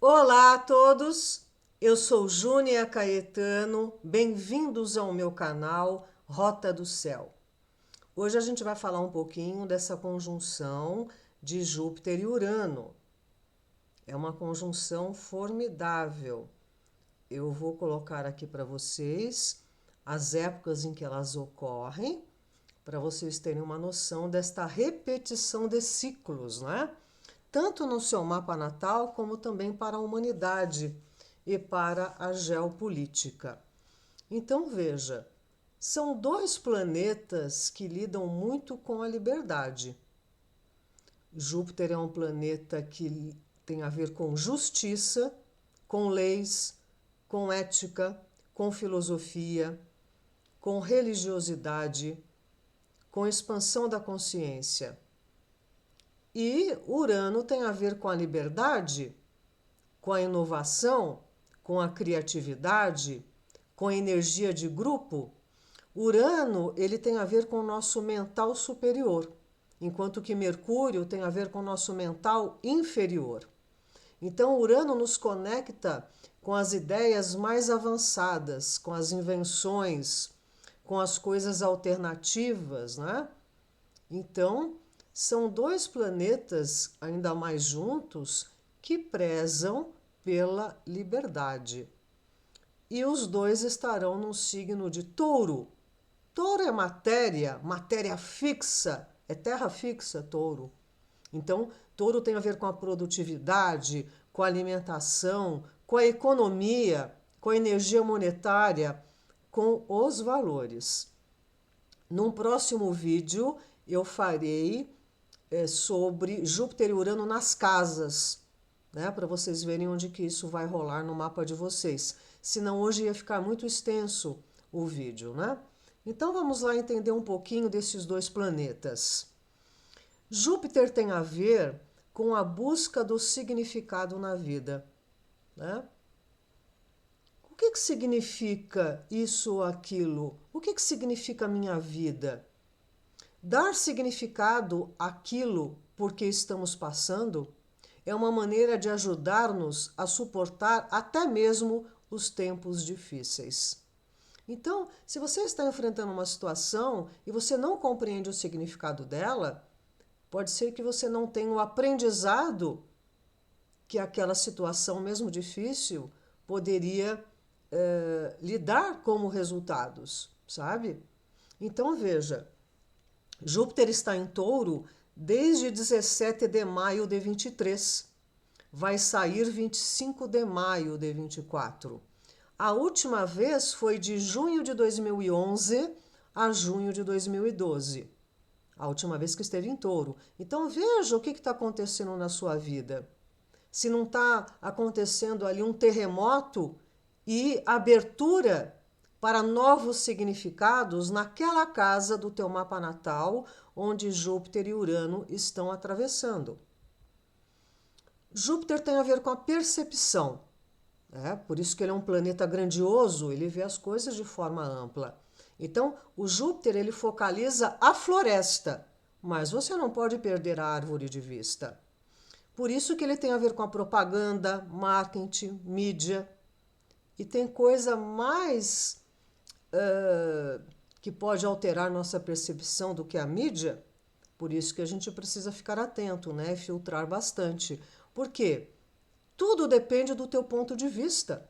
Olá a todos, eu sou Júnia Caetano, bem-vindos ao meu canal Rota do Céu. Hoje a gente vai falar um pouquinho dessa conjunção de Júpiter e Urano. É uma conjunção formidável. Eu vou colocar aqui para vocês as épocas em que elas ocorrem, para vocês terem uma noção desta repetição de ciclos, né? Tanto no seu mapa natal, como também para a humanidade e para a geopolítica. Então veja, são dois planetas que lidam muito com a liberdade. Júpiter é um planeta que tem a ver com justiça, com leis, com ética, com filosofia, com religiosidade, com expansão da consciência. E Urano tem a ver com a liberdade, com a inovação, com a criatividade, com a energia de grupo. Urano, ele tem a ver com o nosso mental superior, enquanto que Mercúrio tem a ver com o nosso mental inferior. Então, Urano nos conecta com as ideias mais avançadas, com as invenções, com as coisas alternativas, né? Então, são dois planetas, ainda mais juntos, que prezam pela liberdade. E os dois estarão no signo de Touro. Touro é matéria, matéria fixa, é terra fixa, Touro. Então, Touro tem a ver com a produtividade, com a alimentação, com a economia, com a energia monetária, com os valores. Num próximo vídeo, eu farei sobre Júpiter e Urano nas casas, né? Para vocês verem onde que isso vai rolar no mapa de vocês. Senão hoje ia ficar muito extenso o vídeo, né? Então vamos lá entender um pouquinho desses dois planetas. Júpiter tem a ver com a busca do significado na vida, né? O que significa isso ou aquilo? O que significa a minha vida? Dar significado àquilo por que estamos passando é uma maneira de ajudar-nos a suportar até mesmo os tempos difíceis. Então, se você está enfrentando uma situação e você não compreende o significado dela, pode ser que você não tenha o aprendizado que aquela situação, mesmo difícil, poderia lhe dar como resultados, sabe? Então, veja, Júpiter está em Touro desde 17 de maio de 23. Vai sair 25 de maio de 24. A última vez foi de junho de 2011 a junho de 2012. A última vez que esteve em Touro. Então veja o que está acontecendo na sua vida. Se não está acontecendo ali um terremoto e abertura para novos significados naquela casa do teu mapa natal, onde Júpiter e Urano estão atravessando. Júpiter tem a ver com a percepção, por isso que ele é um planeta grandioso, ele vê as coisas de forma ampla. Então, o Júpiter ele focaliza a floresta, mas você não pode perder a árvore de vista. Por isso que ele tem a ver com a propaganda, marketing, mídia, e tem coisa mais que pode alterar nossa percepção do que a mídia. Por isso que a gente precisa ficar atento, né? E filtrar bastante. Por quê? Tudo depende do teu ponto de vista.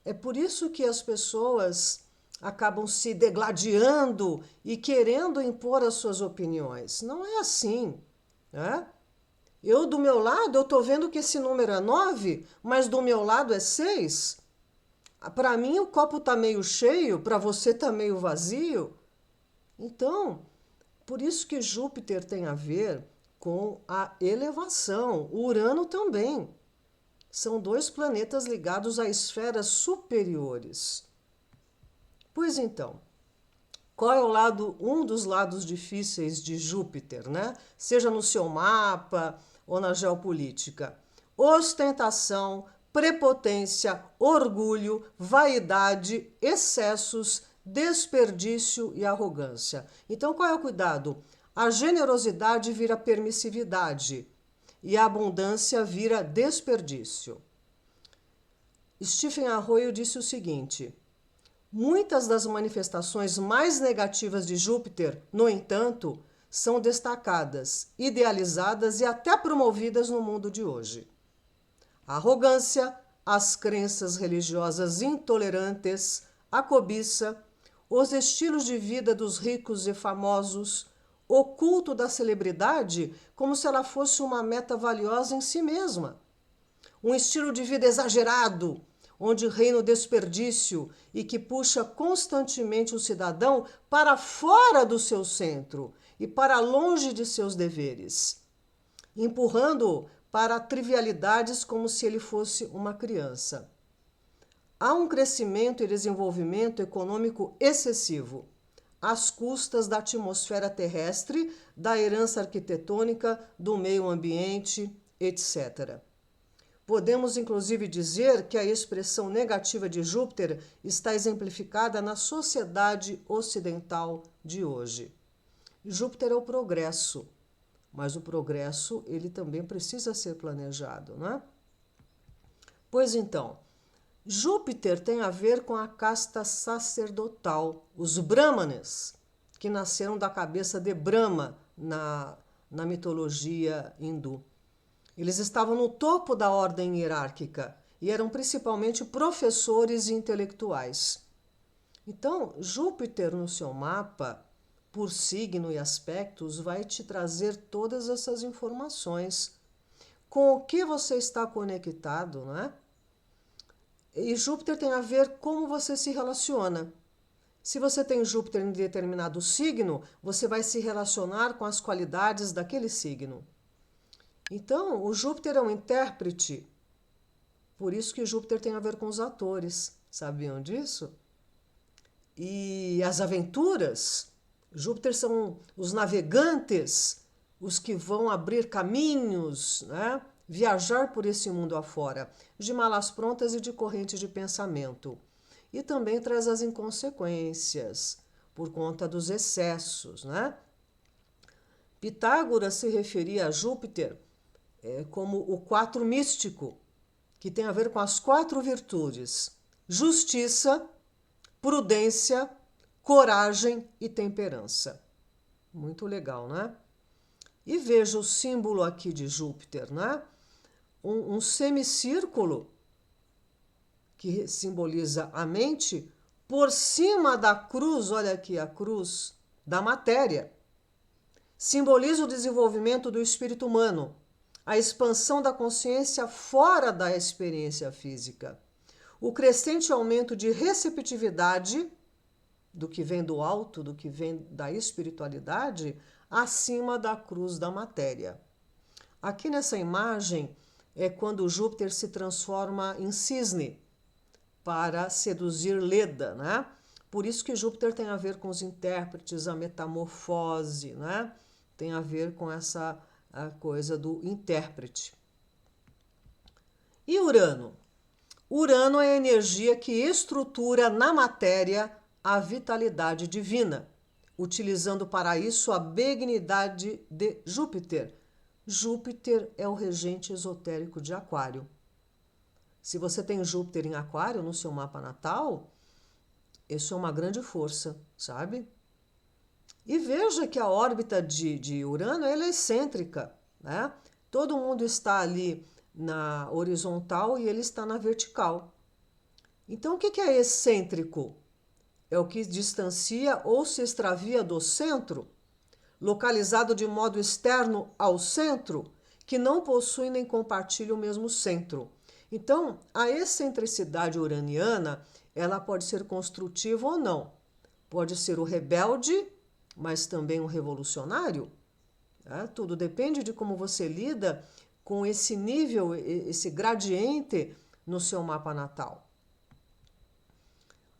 É por isso que as pessoas acabam se degladiando e querendo impor as suas opiniões. Não é assim, né? Eu, do meu lado, eu estou vendo que esse número é 9, mas do meu lado é 6. Para mim, o copo está meio cheio, para você está meio vazio. Então, por isso que Júpiter tem a ver com a elevação. O Urano também. São dois planetas ligados a esferas superiores. Pois então, qual é um dos lados difíceis de Júpiter, né? Seja no seu mapa ou na geopolítica? Ostentação, prepotência, orgulho, vaidade, excessos, desperdício e arrogância. Então, qual é o cuidado? A generosidade vira permissividade e a abundância vira desperdício. Stephen Arroyo disse o seguinte: muitas das manifestações mais negativas de Júpiter, no entanto, são destacadas, idealizadas e até promovidas no mundo de hoje. A arrogância, as crenças religiosas intolerantes, a cobiça, os estilos de vida dos ricos e famosos, o culto da celebridade como se ela fosse uma meta valiosa em si mesma. Um estilo de vida exagerado, onde reina o desperdício e que puxa constantemente o cidadão para fora do seu centro e para longe de seus deveres, empurrando-o para trivialidades como se ele fosse uma criança. Há um crescimento e desenvolvimento econômico excessivo, às custas da atmosfera terrestre, da herança arquitetônica, do meio ambiente, etc. Podemos, inclusive, dizer que a expressão negativa de Júpiter está exemplificada na sociedade ocidental de hoje. Júpiter é o progresso, mas o progresso ele também precisa ser planejado, né? Pois então, Júpiter tem a ver com a casta sacerdotal, os Brahmanes, que nasceram da cabeça de Brahma na mitologia hindu. Eles estavam no topo da ordem hierárquica e eram principalmente professores e intelectuais. Então, Júpiter no seu mapa, por signo e aspectos, vai te trazer todas essas informações. Com o que você está conectado, né? E Júpiter tem a ver como você se relaciona. Se você tem Júpiter em determinado signo, você vai se relacionar com as qualidades daquele signo. Então, o Júpiter é um intérprete. Por isso que Júpiter tem a ver com os atores. Sabiam disso? E as aventuras, Júpiter são os navegantes, os que vão abrir caminhos, né? Viajar por esse mundo afora, de malas prontas e de correntes de pensamento. E também traz as inconsequências, por conta dos excessos, né? Pitágoras se referia a Júpiter como o 4 místico, que tem a ver com as 4 virtudes: justiça, prudência, coragem e temperança. Muito legal, né? E veja o símbolo aqui de Júpiter, né? Um semicírculo que simboliza a mente por cima da cruz, olha aqui a cruz da matéria. Simboliza o desenvolvimento do espírito humano, a expansão da consciência fora da experiência física, o crescente aumento de receptividade do que vem do alto, do que vem da espiritualidade, acima da cruz da matéria. Aqui nessa imagem é quando Júpiter se transforma em cisne para seduzir Leda, né? Por isso que Júpiter tem a ver com os intérpretes, a metamorfose, né? Tem a ver com essa coisa do intérprete. E Urano? Urano é a energia que estrutura na matéria a vitalidade divina, utilizando para isso a benignidade de Júpiter. Júpiter é o regente esotérico de Aquário. Se você tem Júpiter em Aquário no seu mapa natal, isso é uma grande força, sabe? E veja que a órbita de Urano ela é excêntrica, né? Todo mundo está ali na horizontal e ele está na vertical. Então, o que é excêntrico? É o que distancia ou se extravia do centro, localizado de modo externo ao centro, que não possui nem compartilha o mesmo centro. Então, a excentricidade uraniana, ela pode ser construtiva ou não. Pode ser o rebelde, mas também o revolucionário. Né? Tudo depende de como você lida com esse nível, esse gradiente no seu mapa natal.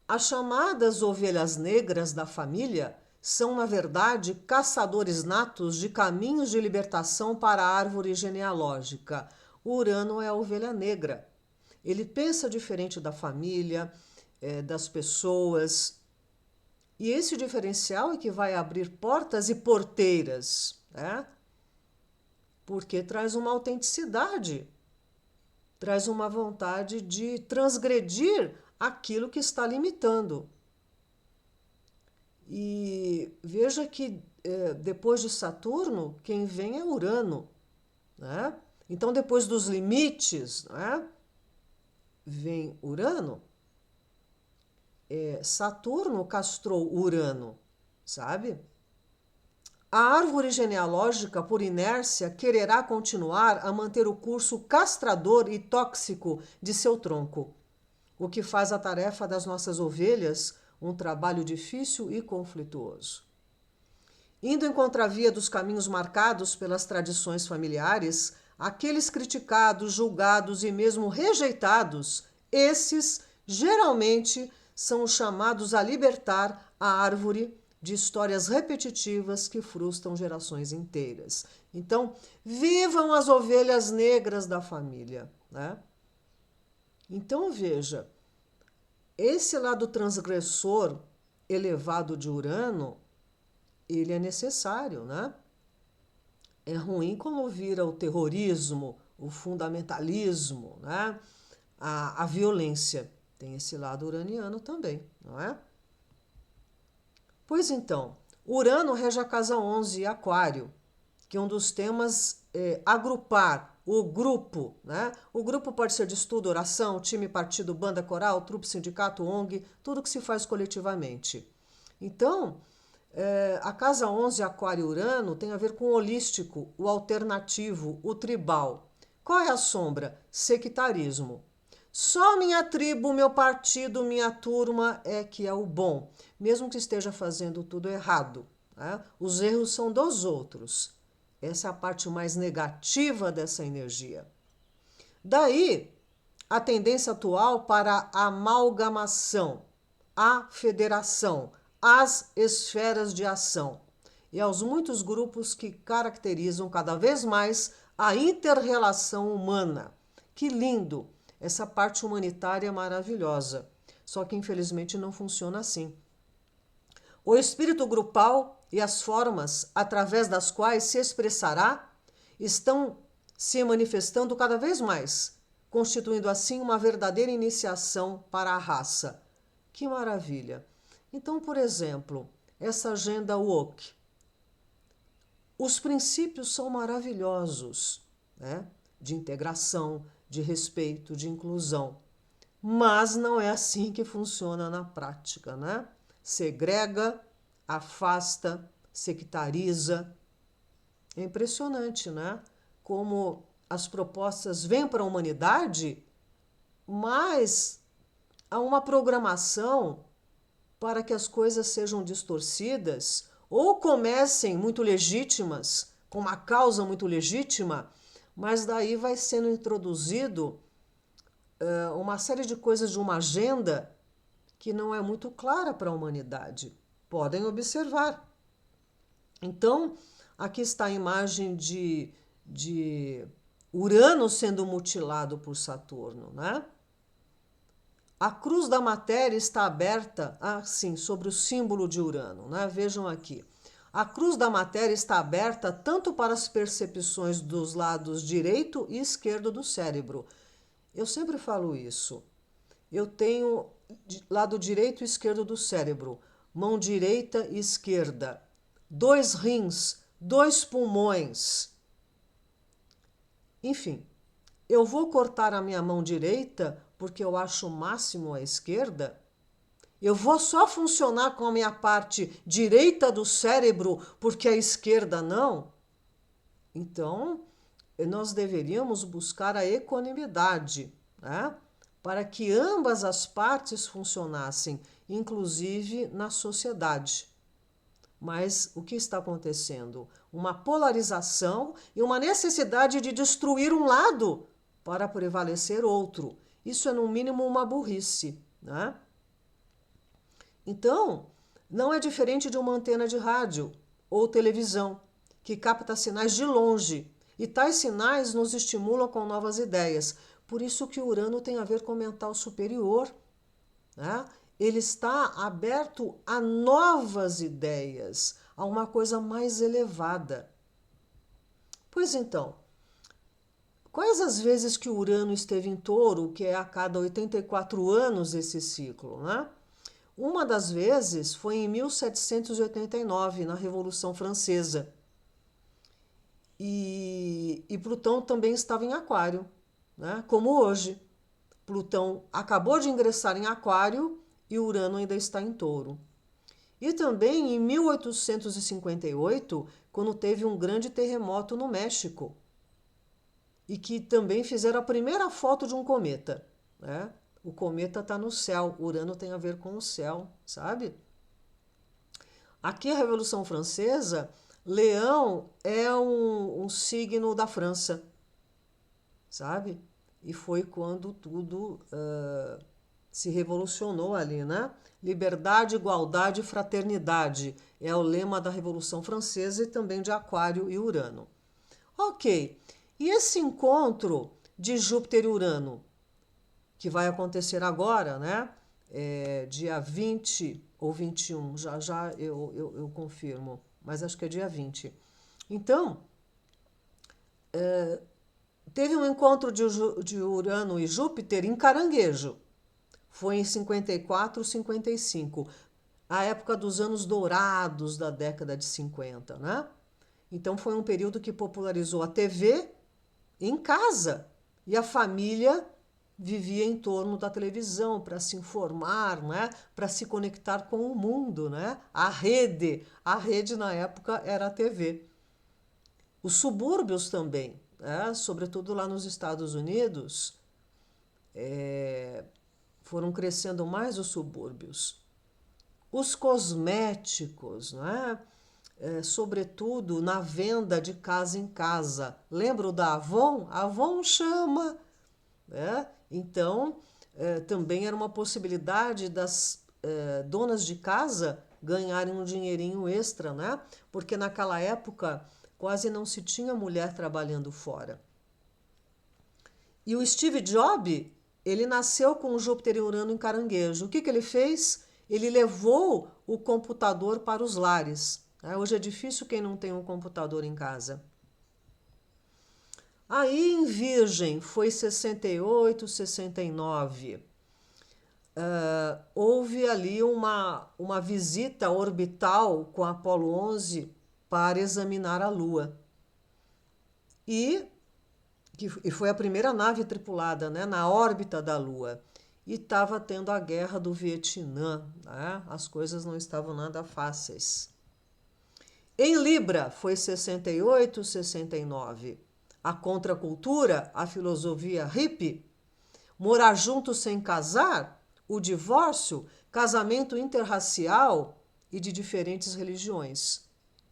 As chamadas ovelhas negras da família são, na verdade, caçadores natos de caminhos de libertação para a árvore genealógica. Urano é a ovelha negra. Ele pensa diferente da família, das pessoas. E esse diferencial é que vai abrir portas e porteiras, né? Porque traz uma autenticidade. traz uma vontade de transgredir aquilo que está limitando. E veja que depois de Saturno, quem vem é Urano, né? Então, depois dos limites, né, vem Urano. Saturno castrou Urano, sabe? A árvore genealógica, por inércia, quererá continuar a manter o curso castrador e tóxico de seu tronco, o que faz a tarefa das nossas ovelhas um trabalho difícil e conflituoso. Indo em contravia dos caminhos marcados pelas tradições familiares, aqueles criticados, julgados e mesmo rejeitados, esses geralmente são os chamados a libertar a árvore de histórias repetitivas que frustram gerações inteiras. Então, vivam as ovelhas negras da família, né? Então, veja, esse lado transgressor elevado de Urano, ele é necessário, né? É ruim quando vira o terrorismo, o fundamentalismo, né? A violência. Tem esse lado uraniano também, não é? Pois então, Urano rege a casa 11, Aquário, que um dos temas é agrupar, o grupo, né? O grupo pode ser de estudo, oração, time, partido, banda, coral, trupe, sindicato, ONG, tudo que se faz coletivamente. Então, a casa 11, Aquário e Urano, tem a ver com o holístico, o alternativo, o tribal. Qual é a sombra? Sectarismo. Só minha tribo, meu partido, minha turma é que é o bom, mesmo que esteja fazendo tudo errado, né? Os erros são dos outros. Essa é a parte mais negativa dessa energia. Daí, a tendência atual para a amalgamação, a federação, as esferas de ação e aos muitos grupos que caracterizam cada vez mais a inter-relação humana. Que lindo! Essa parte humanitária é maravilhosa, só que infelizmente não funciona assim. O espírito grupal e as formas através das quais se expressará estão se manifestando cada vez mais, constituindo assim uma verdadeira iniciação para a raça. Que maravilha! Então, por exemplo, essa agenda woke, os princípios são maravilhosos, né? De integração, de respeito, de inclusão. Mas não é assim que funciona na prática, né? Segrega, afasta, sectariza. É impressionante, né? Como as propostas vêm para a humanidade, mas há uma programação para que as coisas sejam distorcidas ou comecem muito legítimas, com uma causa muito legítima, mas daí vai sendo introduzido uma série de coisas de uma agenda que não é muito clara para a humanidade. Podem observar. Então, aqui está a imagem de Urano sendo mutilado por Saturno, né? A cruz da matéria está aberta, assim, sobre o símbolo de Urano, né? Vejam aqui. A cruz da matéria está aberta tanto para as percepções dos lados direito e esquerdo do cérebro. Eu sempre falo isso. Eu tenho lado direito e esquerdo do cérebro, mão direita e esquerda, 2 rins, 2 pulmões. Enfim, eu vou cortar a minha mão direita porque eu acho o máximo à esquerda? Eu vou só funcionar com a minha parte direita do cérebro porque a esquerda não? Então, nós deveríamos buscar a equanimidade, né? Para que ambas as partes funcionassem, inclusive na sociedade. Mas o que está acontecendo? Uma polarização e uma necessidade de destruir um lado para prevalecer outro. Isso é, no mínimo, uma burrice, né? Então, não é diferente de uma antena de rádio ou televisão, que capta sinais de longe, e tais sinais nos estimulam com novas ideias. Por isso que Urano tem a ver com o mental superior, né? Ele está aberto a novas ideias, a uma coisa mais elevada. Pois então, Quais as vezes que Urano esteve em Touro, que é a cada 84 anos esse ciclo, né? Uma das vezes foi em 1789, na Revolução Francesa. E Plutão também estava em Aquário, né? Como hoje. Plutão acabou de ingressar em Aquário e Urano ainda está em Touro. E também em 1858, quando teve um grande terremoto no México, e que também fizeram a primeira foto de um cometa, né? O cometa está no céu, Urano tem a ver com o céu, sabe? Aqui a Revolução Francesa, Leão é um signo da França, sabe? E foi quando tudo se revolucionou ali, né? Liberdade, igualdade e fraternidade é o lema da Revolução Francesa e também de Aquário e Urano. Ok, e esse encontro de Júpiter e Urano, que vai acontecer agora, né? Dia 20 ou 21, já eu confirmo, mas acho que é dia 20. Então, teve um encontro de Urano e Júpiter em Caranguejo. Foi em 54, 55, a época dos anos dourados da década de 50, né? Então foi um período que popularizou a TV em casa e a família vivia em torno da televisão para se informar, né? Para se conectar com o mundo, né? A rede na época era a TV. Os subúrbios também, né? Sobretudo lá nos Estados Unidos, foram crescendo mais os subúrbios. Os cosméticos, né? Sobretudo na venda de casa em casa. Lembra da Avon? A Avon chama, né? Então, também era uma possibilidade das donas de casa ganharem um dinheirinho extra, né? Porque naquela época quase não se tinha mulher trabalhando fora. E o Steve Jobs, ele nasceu com Júpiter e Urano em Caranguejo. O que ele fez? Ele levou o computador para os lares. Hoje é difícil quem não tem um computador em casa. Aí em Virgem foi 68, 69. Houve ali uma visita orbital com Apolo 11 para examinar a Lua. E foi a primeira nave tripulada, né, na órbita da Lua. E estava tendo a guerra do Vietnã, né? As coisas não estavam nada fáceis. Em Libra foi 68, 69. A contracultura, a filosofia hippie, morar junto sem casar, o divórcio, casamento interracial e de diferentes religiões.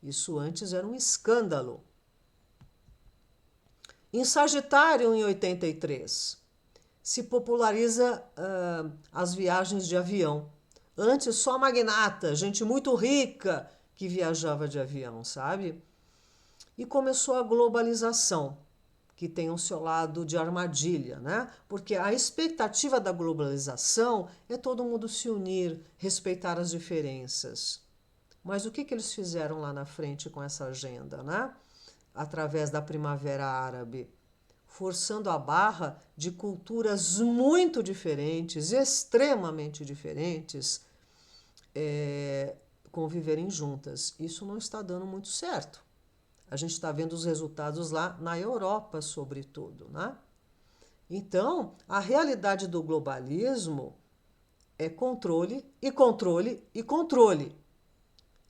Isso antes era um escândalo. Em Sagitário, em 83, se populariza as viagens de avião. Antes, só magnata, gente muito rica que viajava de avião, sabe? E começou a globalização, que tem o seu lado de armadilha, né? Porque a expectativa da globalização é todo mundo se unir, respeitar as diferenças. Mas o que eles fizeram lá na frente com essa agenda, né? Através da Primavera Árabe, forçando a barra de culturas muito diferentes, extremamente diferentes, conviverem juntas. Isso não está dando muito certo. A gente está vendo os resultados lá na Europa, sobretudo, né? Então, a realidade do globalismo é controle e controle e controle.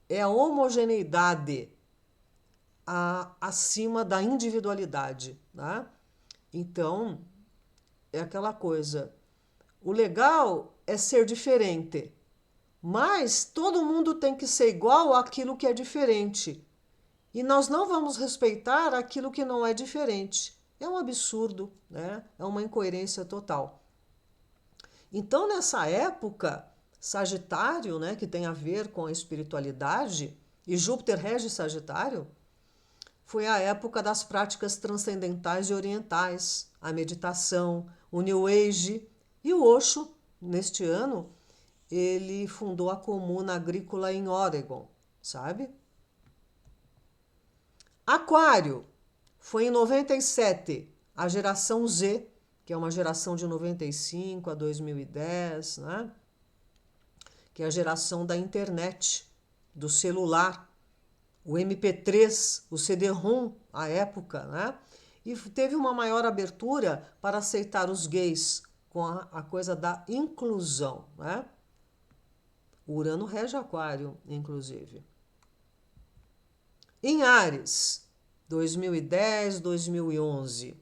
É a homogeneidade acima da individualidade, né? Então, é aquela coisa. O legal é ser diferente, mas todo mundo tem que ser igual àquilo que é diferente. E nós não vamos respeitar aquilo que não é diferente. É um absurdo, né? É uma incoerência total. Então, nessa época, Sagitário, né, que tem a ver com a espiritualidade, e Júpiter rege Sagitário, foi a época das práticas transcendentais e orientais, a meditação, o New Age. E o Osho, neste ano, ele fundou a Comuna Agrícola em Oregon, sabe? Aquário foi em 97, a geração Z, que é uma geração de 95 a 2010, né? Que é a geração da internet, do celular, o MP3, o CD-ROM, à época, né? E teve uma maior abertura para aceitar os gays, com a coisa da inclusão, né? O Urano rege Aquário, inclusive. Em Áries, 2010, 2011,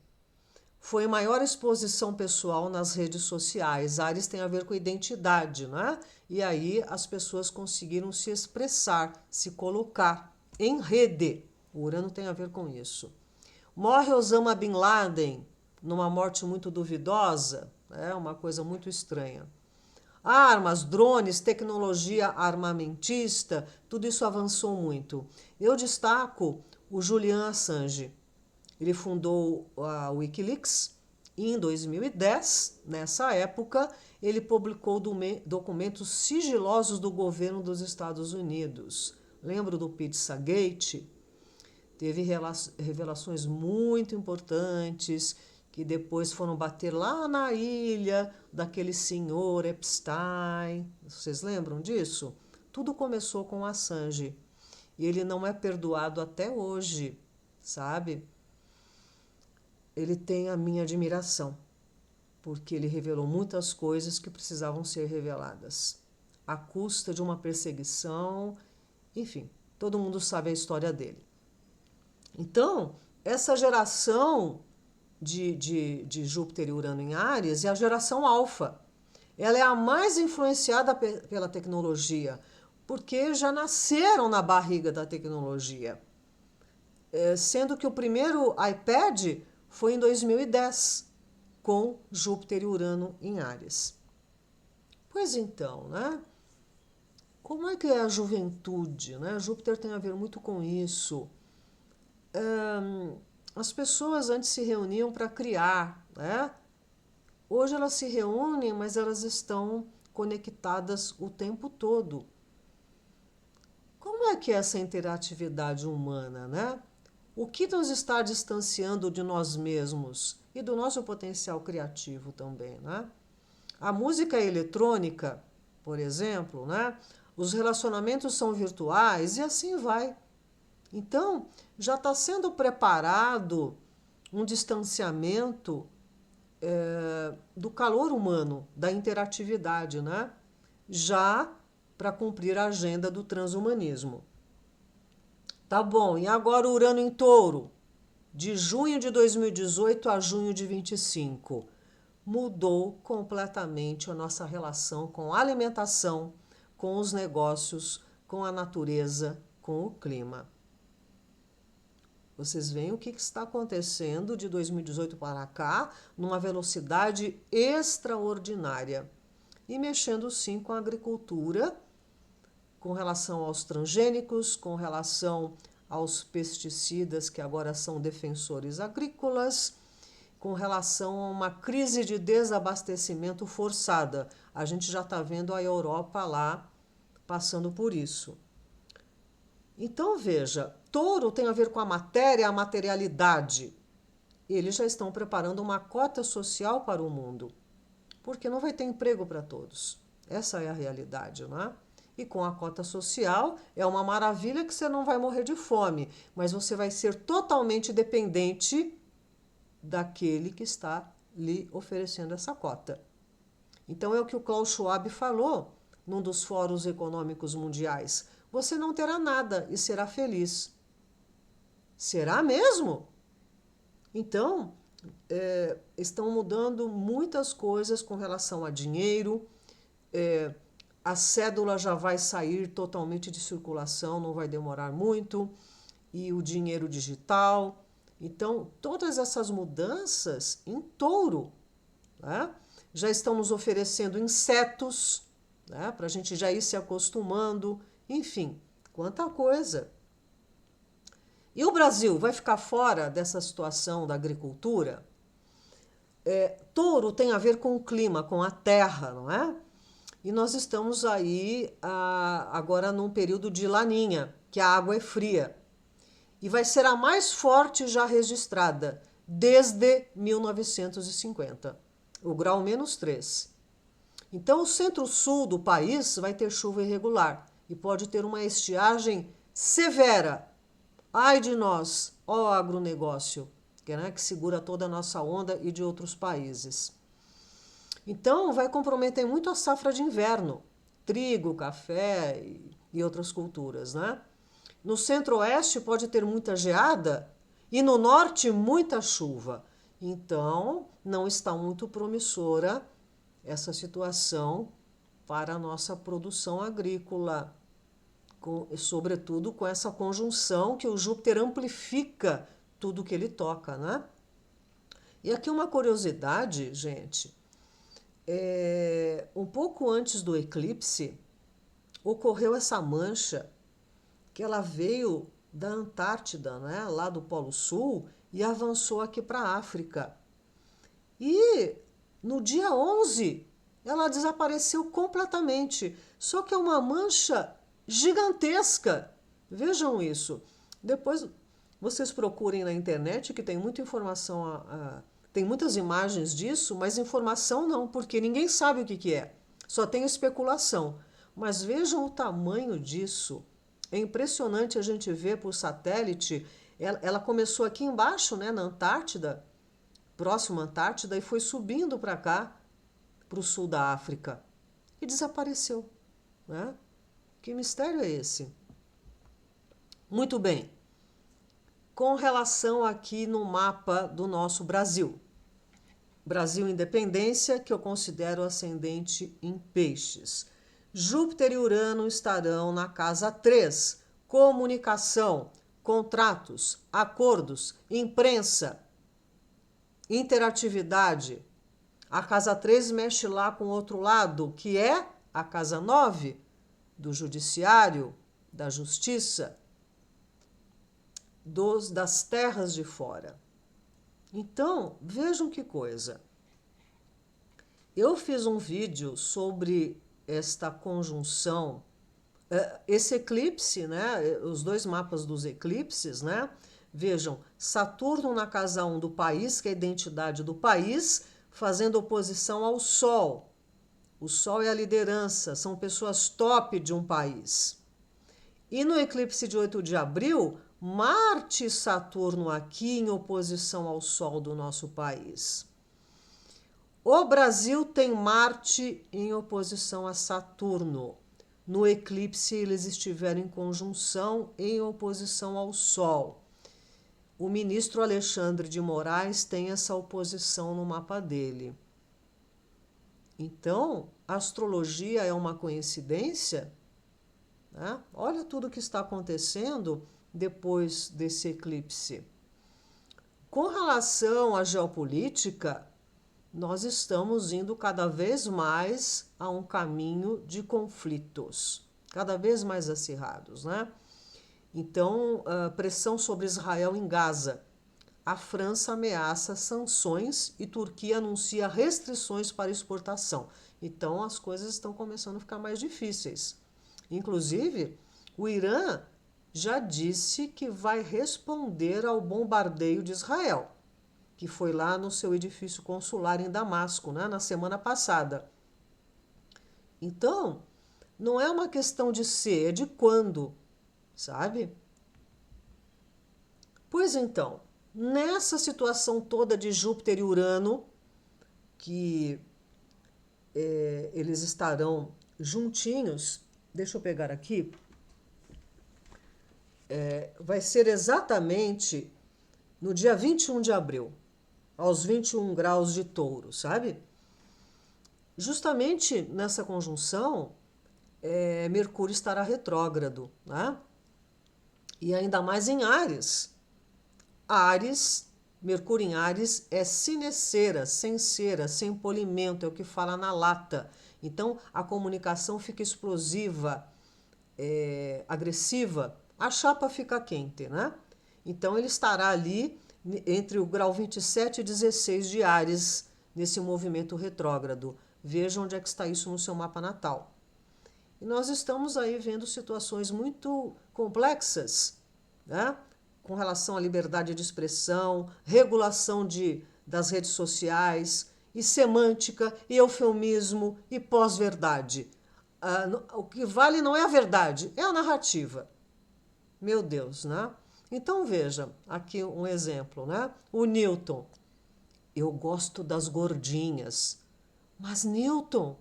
foi maior exposição pessoal nas redes sociais. Áries tem a ver com identidade, né? E aí as pessoas conseguiram se expressar, se colocar em rede. O Urano tem a ver com isso. Morre Osama Bin Laden numa morte muito duvidosa, é uma coisa muito estranha. Armas, drones, tecnologia armamentista, tudo isso avançou muito. Eu destaco o Julian Assange. Ele fundou a Wikileaks e em 2010, nessa época, ele publicou documentos sigilosos do governo dos Estados Unidos. Lembro do Pizzagate? Teve revelações muito importantes que depois foram bater lá na ilha daquele senhor Epstein. Vocês lembram disso? Tudo começou com Assange. E ele não é perdoado até hoje, sabe? Ele tem a minha admiração, porque ele revelou muitas coisas que precisavam ser reveladas, à custa de uma perseguição, enfim, todo mundo sabe a história dele. Então, essa geração de Júpiter e Urano em Áries é a geração alfa. Ela é a mais influenciada pela tecnologia, porque já nasceram na barriga da tecnologia. Sendo que o primeiro iPad foi em 2010, com Júpiter e Urano em Áries. Pois então, né? Como é que é a juventude, né? Júpiter tem a ver muito com isso. As pessoas antes se reuniam para criar, né? Hoje elas se reúnem, mas elas estão conectadas o tempo todo. Como é que é essa interatividade humana, né? O que nos está distanciando de nós mesmos e do nosso potencial criativo também, né? A música é eletrônica, por exemplo, né? Os relacionamentos são virtuais e assim vai. Então, já está sendo preparado um distanciamento do calor humano, da interatividade, né? Já para cumprir a agenda do transhumanismo. Tá bom, e agora o Urano em Touro, de junho de 2018 a junho de 25. Mudou completamente a nossa relação com a alimentação, com os negócios, com a natureza, com o clima. Vocês veem o que está acontecendo de 2018 para cá, numa velocidade extraordinária. E mexendo sim com a agricultura, com relação aos transgênicos, com relação aos pesticidas que agora são defensores agrícolas, com relação a uma crise de desabastecimento forçada. A gente já está vendo a Europa lá passando por isso. Então, veja, Touro tem a ver com a matéria, a materialidade. Eles já estão preparando uma cota social para o mundo, porque não vai ter emprego para todos. Essa é a realidade, não é? E com a cota social é uma maravilha que você não vai morrer de fome, mas você vai ser totalmente dependente daquele que está lhe oferecendo essa cota. Então é o que o Klaus Schwab falou num dos fóruns econômicos mundiais. Você não terá nada e será feliz. Será mesmo? Então, estão mudando muitas coisas com relação a dinheiro. A cédula já vai sair totalmente de circulação, não vai demorar muito. E o dinheiro digital. Então, todas essas mudanças em Touro, né, já estão nos oferecendo insetos, né, para a gente já ir se acostumando. Enfim, quanta coisa. E o Brasil vai ficar fora dessa situação da agricultura? Touro tem a ver com o clima, com a terra, não é? E nós estamos aí agora num período de laninha, que a água é fria. E vai ser a mais forte já registrada. desde 1950, o grau -3. Então, o centro-sul do país vai ter chuva irregular e pode ter uma estiagem severa. Ai de nós, ó agronegócio, que segura toda a nossa onda e de outros países. Então, vai comprometer muito a safra de inverno, trigo, café e outras culturas, né? No centro-oeste pode ter muita geada e no norte muita chuva. Então, não está muito promissora essa situação para a nossa produção agrícola, sobretudo com essa conjunção que o Júpiter amplifica tudo que ele toca, né? E aqui uma curiosidade, gente. Um pouco antes do eclipse, ocorreu essa mancha que ela veio da Antártida, né, lá do Polo Sul, e avançou aqui para a África. E no dia 11, ela desapareceu completamente. Só que é uma mancha gigantesca. Vejam isso. Depois vocês procurem na internet, que tem muita informação, tem muitas imagens disso, mas informação não, porque ninguém sabe o que é. Só tem especulação. Mas vejam o tamanho disso. É impressionante a gente ver por satélite. Ela começou aqui embaixo, né, na Antártida, próximo à Antártida, e foi subindo para cá, para o sul da África, e desapareceu, né? Que mistério é esse? Muito bem. Com relação aqui no mapa do nosso Brasil. Brasil Independência, que eu considero ascendente em Peixes. Júpiter e Urano estarão na casa 3. Comunicação, contratos, acordos, imprensa, interatividade. A casa 3 mexe lá com o outro lado, que é a casa 9, do judiciário, da justiça, das terras de fora. Então, vejam que coisa. Eu fiz um vídeo sobre esta conjunção, esse eclipse, né? Os dois mapas dos eclipses, né? Vejam, Saturno na casa 1 do país, que é a identidade do país, fazendo oposição ao Sol. O Sol é a liderança, são pessoas top de um país. E no eclipse de 8 de abril, Marte e Saturno aqui em oposição ao Sol do nosso país. O Brasil tem Marte em oposição a Saturno. No eclipse, eles estiveram em conjunção em oposição ao Sol. O ministro Alexandre de Moraes tem essa oposição no mapa dele. Então, a astrologia é uma coincidência? Né? Olha tudo o que está acontecendo depois desse eclipse. Com relação à geopolítica, nós estamos indo cada vez mais a um caminho de conflitos, cada vez mais acirrados, né? Então, pressão sobre Israel em Gaza. A França ameaça sanções e Turquia anuncia restrições para exportação. Então, as coisas estão começando a ficar mais difíceis. Inclusive, o Irã já disse que vai responder ao bombardeio de Israel, que foi lá no seu edifício consular em Damasco, né, na semana passada. Então, não é uma questão de ser, é de quando, sabe? Pois então, nessa situação toda de Júpiter e Urano, que eles estarão juntinhos, deixa eu pegar aqui, vai ser exatamente no dia 21 de abril, aos 21 graus de Touro, sabe? Justamente nessa conjunção, Mercúrio estará retrógrado, né? E ainda mais em Áries. Áries, Mercúrio em Áries é sine cera, sem cera, sem polimento, é o que fala na lata. Então, a comunicação fica explosiva, agressiva, a chapa fica quente, né? Então, ele estará ali entre o grau 27 e 16 de Áries, nesse movimento retrógrado. Vejam onde é que está isso no seu mapa natal. E nós estamos aí vendo situações muito complexas, né? com relação à liberdade de expressão, regulação das redes sociais, e semântica, e eufemismo, e pós-verdade. O que vale não é a verdade, é a narrativa. Meu Deus, né? Então veja, aqui um exemplo, né? O Newton. Eu gosto das gordinhas. Mas Newton,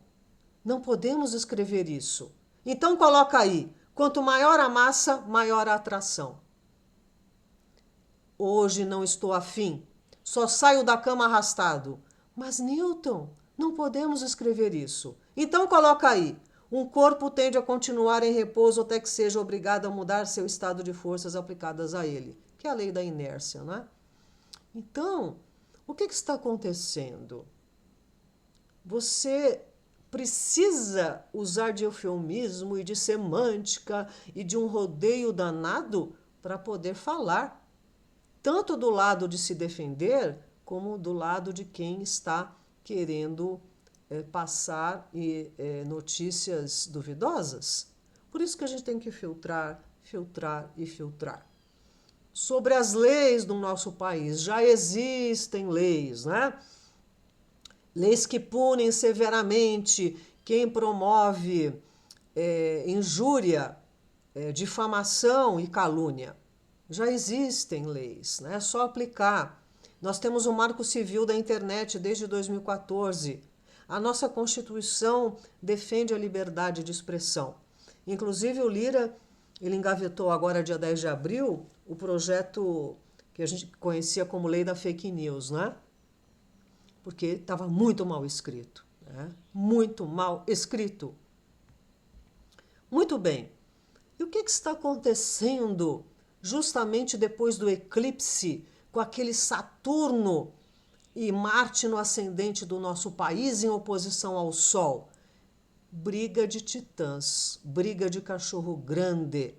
não podemos escrever isso. Então coloca aí, quanto maior a massa, maior a atração. Hoje não estou afim, só saio da cama arrastado. Mas Newton, não podemos escrever isso. Então coloca aí, um corpo tende a continuar em repouso até que seja obrigado a mudar seu estado de forças aplicadas a ele, que é a lei da inércia, né? Então, o que está acontecendo? Você precisa usar de eufemismo e de semântica e de um rodeio danado para poder falar, tanto do lado de se defender, como do lado de quem está querendo passar notícias duvidosas. Por isso que a gente tem que filtrar, filtrar e filtrar. Sobre as leis do nosso país, já existem leis, né? Leis que punem severamente quem promove injúria, difamação e calúnia. Já existem leis, né? É só aplicar. Nós temos o Marco Civil da Internet desde 2014. A nossa Constituição defende a liberdade de expressão. Inclusive o Lira, ele engavetou agora, dia 10 de abril, o projeto que a gente conhecia como Lei da Fake News, né? Porque estava muito mal escrito, né? Muito mal escrito. Muito bem. E o que está acontecendo justamente depois do eclipse, com aquele Saturno e Marte no ascendente do nosso país em oposição ao Sol? Briga de titãs, briga de cachorro grande.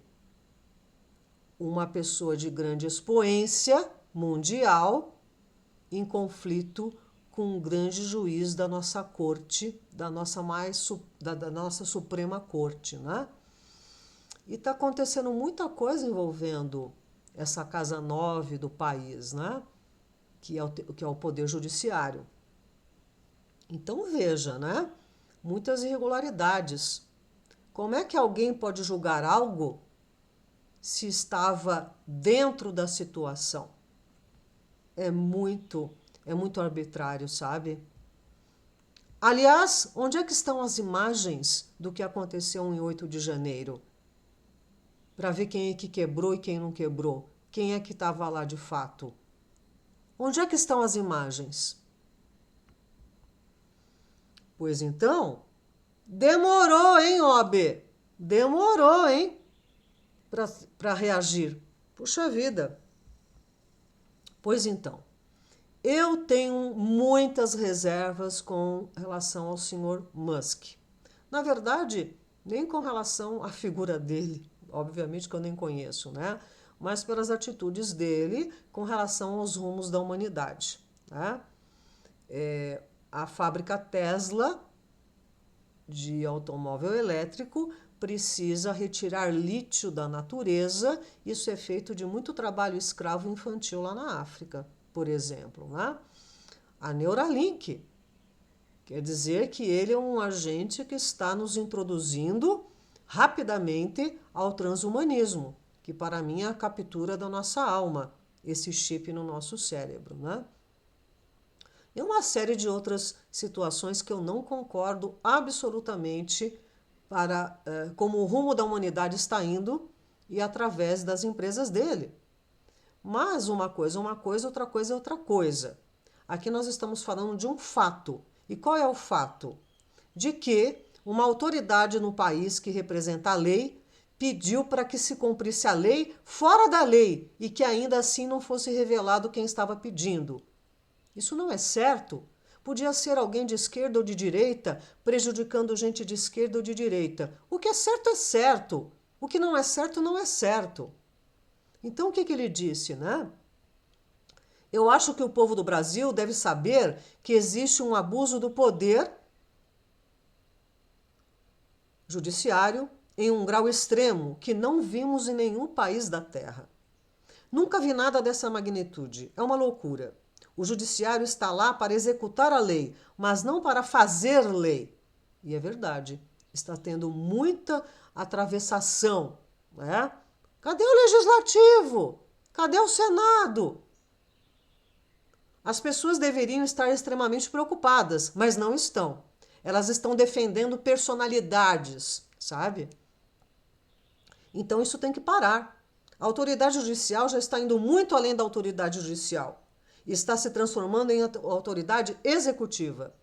Uma pessoa de grande expoência mundial em conflito com um grande juiz da nossa corte, da nossa Suprema Corte, né? E está acontecendo muita coisa envolvendo essa casa 9 do país, né? Que é o Poder Judiciário. Então veja, né? Muitas irregularidades. Como é que alguém pode julgar algo se estava dentro da situação? É muito arbitrário, sabe? Aliás, onde é que estão as imagens do que aconteceu em 8 de janeiro? Para ver quem é que quebrou e quem não quebrou. Quem é que estava lá de fato? Onde é que estão as imagens? Pois então, demorou, hein, OAB? Demorou, hein? Para reagir. Puxa vida. Pois então, eu tenho muitas reservas com relação ao senhor Musk. Na verdade, nem com relação à figura dele, obviamente que eu nem conheço, né? Mas pelas atitudes dele com relação aos rumos da humanidade, né? A fábrica Tesla de automóvel elétrico precisa retirar lítio da natureza. Isso é feito de muito trabalho escravo infantil lá na África, por exemplo, né? A Neuralink quer dizer que ele é um agente que está nos introduzindo rapidamente ao transhumanismo, que para mim é a captura da nossa alma, esse chip no nosso cérebro, né? E uma série de outras situações que eu não concordo absolutamente como o rumo da humanidade está indo e através das empresas dele. Mas uma coisa é uma coisa, outra coisa é outra coisa. Aqui nós estamos falando de um fato. E qual é o fato? De que uma autoridade no país que representa a lei pediu para que se cumprisse a lei fora da lei e que ainda assim não fosse revelado quem estava pedindo. Isso não é certo. Podia ser alguém de esquerda ou de direita, prejudicando gente de esquerda ou de direita. O que é certo é certo. O que não é certo não é certo. Então o que ele disse, né? Eu acho que o povo do Brasil deve saber que existe um abuso do poder judiciário em um grau extremo que não vimos em nenhum país da Terra. Nunca vi nada dessa magnitude. É uma loucura. O judiciário está lá para executar a lei, mas não para fazer lei. E é verdade. Está tendo muita atravessação, né? Cadê o legislativo? Cadê o Senado? As pessoas deveriam estar extremamente preocupadas, mas não estão. Elas estão defendendo personalidades, sabe? Então isso tem que parar. A autoridade judicial já está indo muito além da autoridade judicial. Está se transformando em autoridade executiva.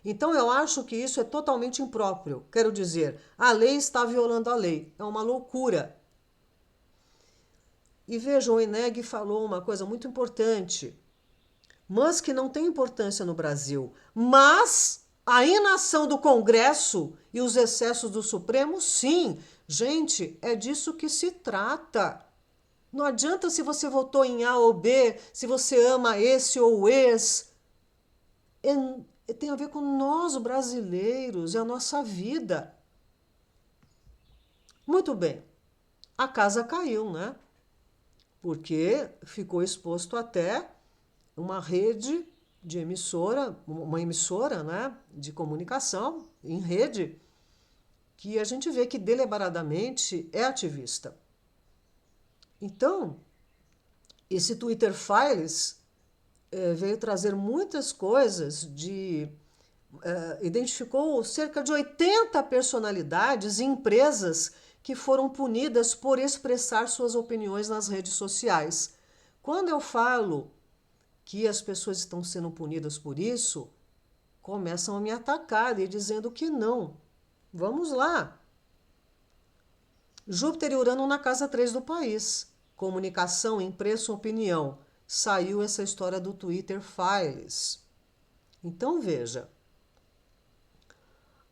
Então eu acho que isso é totalmente impróprio. Quero dizer, a lei está violando a lei. É uma loucura. E vejam, o INEG falou uma coisa muito importante. Musk não tem importância no Brasil, mas a inação do Congresso e os excessos do Supremo, sim. Gente, é disso que se trata. Não adianta se você votou em A ou B, se você ama esse ou esse. Tem a ver com nós, brasileiros, é a nossa vida. Muito bem, a casa caiu, né? Porque ficou exposto até uma rede de emissora, uma emissora, né, de comunicação em rede, que a gente vê que deliberadamente é ativista. Então, esse Twitter Files veio trazer muitas coisas identificou cerca de 80 personalidades e empresas que foram punidas por expressar suas opiniões nas redes sociais. Quando eu falo que as pessoas estão sendo punidas por isso, começam a me atacar e dizendo que não. Vamos lá. Júpiter e Urano na casa 3 do país. Comunicação, imprensa, opinião. Saiu essa história do Twitter Files. Então veja.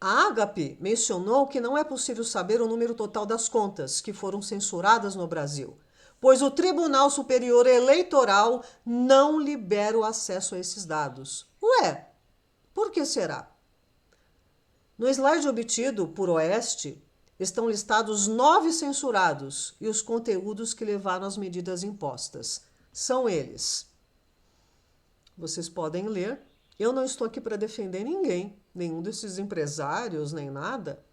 A Agape mencionou que não é possível saber o número total das contas que foram censuradas no Brasil, pois o Tribunal Superior Eleitoral não libera o acesso a esses dados. Ué, por que será? No slide obtido por Oeste, estão listados 9 censurados e os conteúdos que levaram às medidas impostas. São eles. Vocês podem ler. Eu não estou aqui para defender ninguém, nenhum desses empresários, nem nada,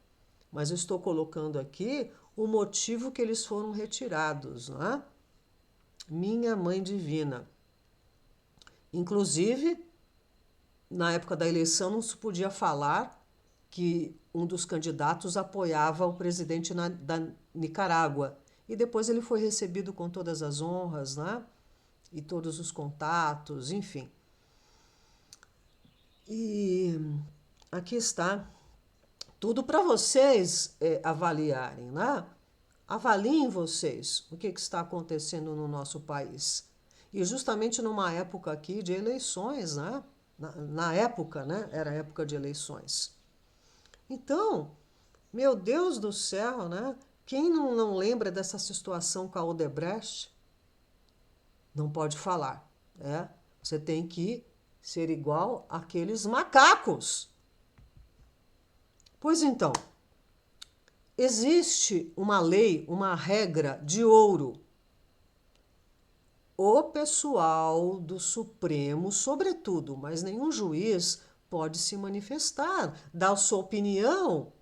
mas eu estou colocando aqui o motivo que eles foram retirados, não é? Minha Mãe Divina. Inclusive, na época da eleição, não se podia falar que um dos candidatos apoiava o presidente da Nicarágua. E depois ele foi recebido com todas as honras, né? E todos os contatos, enfim. E aqui está tudo para vocês avaliarem, né? Avaliem vocês o que está acontecendo no nosso país. E justamente numa época aqui de eleições, né? Na época, né? Era época de eleições. Então, meu Deus do céu, né? Quem não lembra dessa situação com a Odebrecht? Não pode falar, né? Você tem que ser igual àqueles macacos. Pois então, existe uma lei, uma regra de ouro. O pessoal do Supremo, sobretudo, mas nenhum juiz pode se manifestar, dar a sua opinião.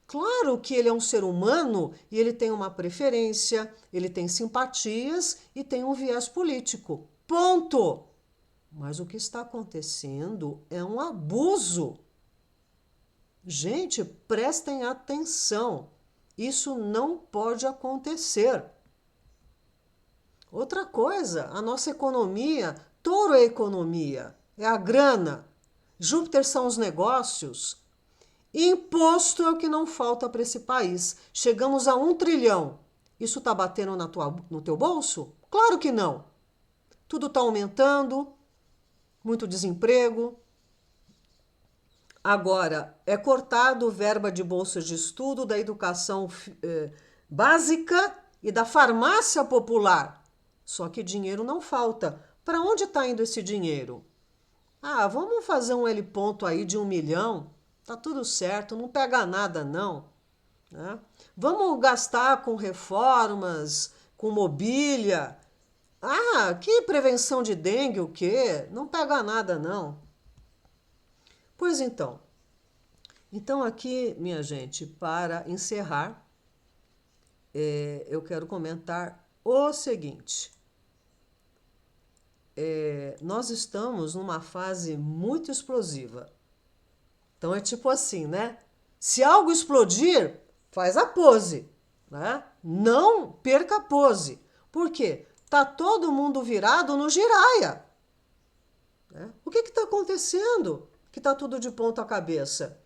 Claro que ele é um ser humano e ele tem uma preferência, ele tem simpatias e tem um viés político. Ponto! Mas o que está acontecendo é um abuso. Gente, prestem atenção. Isso não pode acontecer. Outra coisa, a nossa economia, touro é a economia, é a grana. Júpiter são os negócios. Imposto é o que não falta para esse país. Chegamos a 1 trilhão. Isso está batendo no teu bolso? Claro que não. Tudo está aumentando, muito desemprego. Agora, é cortado verba de bolsas de estudo, da educação básica e da farmácia popular. Só que dinheiro não falta. Para onde está indo esse dinheiro? Ah, vamos fazer um L ponto aí de 1 milhão. Tá tudo certo, não pega nada não. Né? Vamos gastar com reformas, com mobília. Ah, que prevenção de dengue, o quê? Não pega nada, não. Pois então. Então aqui, minha gente, para encerrar, eu quero comentar o seguinte. Nós estamos numa fase muito explosiva. Então é tipo assim, né? Se algo explodir, faz a pose, né? Não perca a pose. Por quê? Tá todo mundo virado no giraia. Né? O que está acontecendo? Que está tudo de ponta cabeça.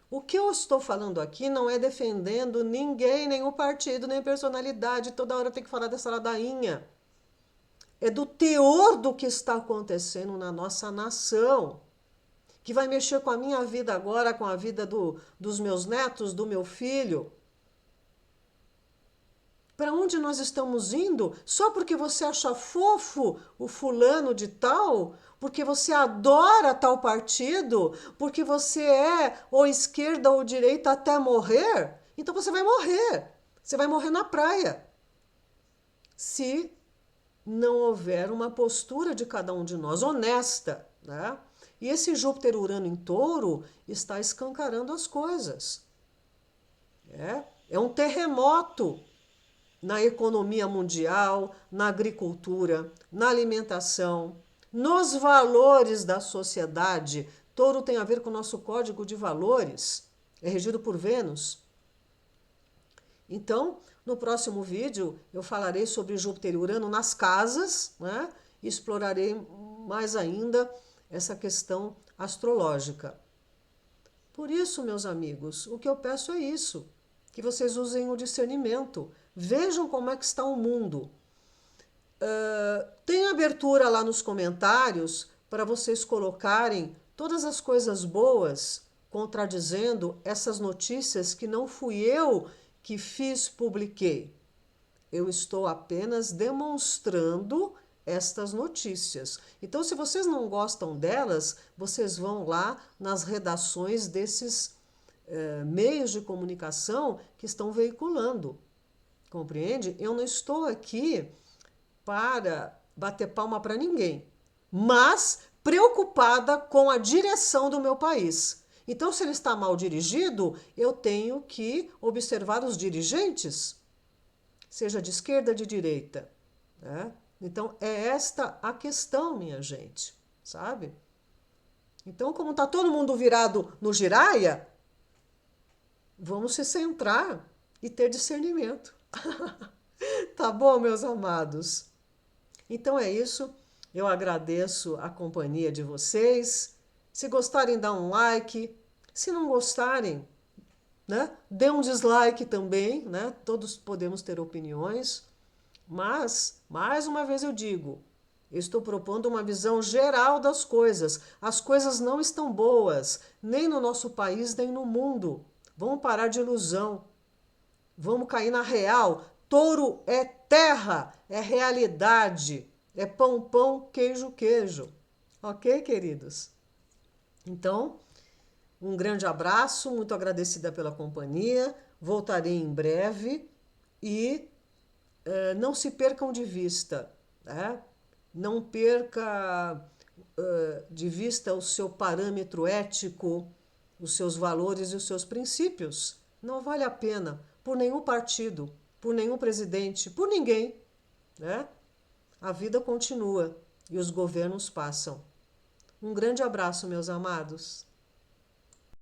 O que eu estou falando aqui não é defendendo ninguém, nem o partido, nem a personalidade. Toda hora tem que falar dessa ladainha. É do teor do que está acontecendo na nossa nação, que vai mexer com a minha vida agora, com a vida dos meus netos, do meu filho. Para onde nós estamos indo? Só porque você acha fofo o fulano de tal? Porque você adora tal partido? Porque você é ou esquerda ou direita até morrer? Então você vai morrer. Você vai morrer na praia. Se não houver uma postura de cada um de nós honesta, né? E esse Júpiter-Urano em Touro está escancarando as coisas. É um terremoto na economia mundial, na agricultura, na alimentação, nos valores da sociedade. Touro tem a ver com o nosso código de valores, é regido por Vênus. Então, no próximo vídeo, eu falarei sobre Júpiter e Urano nas casas, né? E explorarei mais ainda essa questão astrológica. Por isso, meus amigos, o que eu peço é isso, que vocês usem o discernimento. Vejam como é que está o mundo. Tem abertura lá nos comentários para vocês colocarem todas as coisas boas contradizendo essas notícias que não fui eu que fiz, publiquei. Eu estou apenas demonstrando estas notícias. Então, se vocês não gostam delas, vocês vão lá nas redações desses meios de comunicação que estão veiculando. Compreende? Eu não estou aqui para bater palma para ninguém, mas preocupada com a direção do meu país. Então, se ele está mal dirigido, eu tenho que observar os dirigentes, seja de esquerda ou de direita. Né? Então, é esta a questão, minha gente, sabe? Então, como está todo mundo virado no giraia, vamos se centrar e ter discernimento. Tá bom, meus amados? Então é isso. Eu agradeço a companhia de vocês. Se gostarem, dá um like. Se não gostarem, né, dê um dislike também, né? Todos podemos ter opiniões. Mas, mais uma vez eu digo, eu estou propondo uma visão geral das coisas. As coisas não estão boas, nem no nosso país, nem no mundo. Vamos parar de ilusão. Vamos cair na real. Touro é terra, é realidade, é pão, pão, queijo, queijo. Ok, queridos? Então, um grande abraço, muito agradecida pela companhia. Voltarei em breve e não se percam de vista, né? Não perca de vista o seu parâmetro ético, os seus valores e os seus princípios. Não vale a pena por nenhum partido, por nenhum presidente, por ninguém, né? A vida continua e os governos passam. Um grande abraço, meus amados.